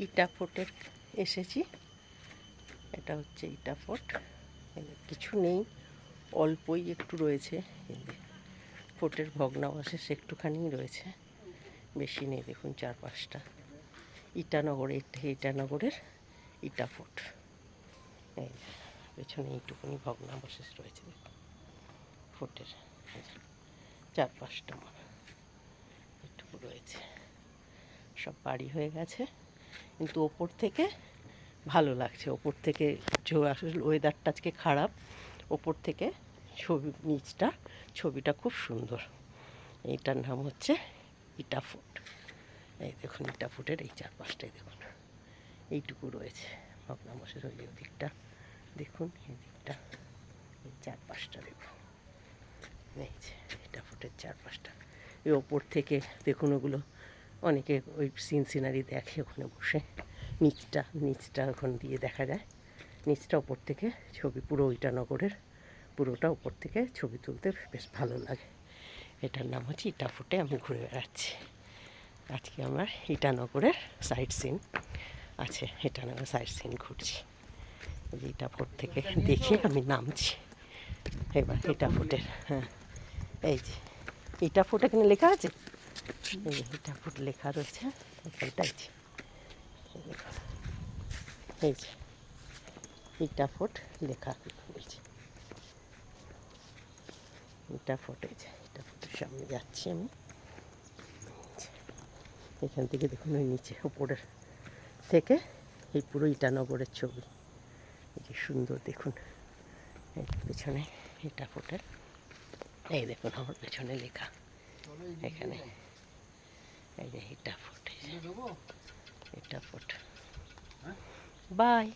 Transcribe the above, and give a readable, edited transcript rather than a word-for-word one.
ইটা ফোর্টের এসেছি। এটা হচ্ছে ইটা ফোর্ট। কিছু নেই, অল্পই একটু রয়েছে। ফোর্টের ভগ্নাবশেষ একটুখানি রয়েছে, বেশি নেই। দেখুন চারপাশটা ইটানগরে, ইটানগরের ইটা ফোর্ট। এই পেছনে এইটুকুনি ভগ্নাবশেষ রয়েছে ফোর্টের, চারপাশটা এইটুকু রয়েছে। সব বাড়ি হয়ে গেছে, কিন্তু ওপর থেকে ভালো লাগছে। ওপর থেকে আসলে ওয়েদারটা আজকে খারাপ, ওপর থেকে ছবিটা খুব সুন্দর। এইটার নাম হচ্ছে ইটা ফোর্ট। এই দেখুন ইটা ফোর্টের এই চারপাশটাই দেখুন, এইটুকু রয়েছে ভগ্নাবশেষ। ওই দিকটা দেখুন, এই দিকটা, এই চারপাশটা দেখুন। এই যে ইটা ফোর্টের চারপাশটা, এই ওপর থেকে দেখুন ওগুলো অনেকে ওই সিনারি দেখে ওখানে বসে। নিচটা ওখান দিয়ে দেখা যায়, নিচটা ওপর থেকে ছবি, পুরো ইটানগরের পুরোটা ওপর থেকে ছবি তুলতে বেশ ভালো লাগে। এটার নাম হচ্ছে ইটা ফোর্টে আমি ঘুরে বেড়াচ্ছি আজকে। আমার ইটানগরের সাইট সিন আছে, ইটানগর সাইট সিন ঘুরছি। ইটা ফোর্ট থেকে দেখে আমি নামছি এবার ইটা ফোর্টের। হ্যাঁ, এই যে ইটা ফোর্ট এখানে লেখা আছে, এই ইটা ফোর্ট লেখা রয়েছে এখানটাই। এই যে ইটা ফোর্ট লেখা রয়েছে, ইটা ফোর্ট। এই যে ইটা ফোর্টের সামনে যাচ্ছি আমি। এখান থেকে দেখুন ওই নিচে উপরের থেকে এই পুরো ইটানগরের ছবি, এই যে সুন্দর দেখুন। এই পেছনে ইটা ফোর্টের, এই দেখুন আমার পেছনে লেখা এখানে, এই যে ইটা ফোর্ট, ইটা ফোর্ট। বাই।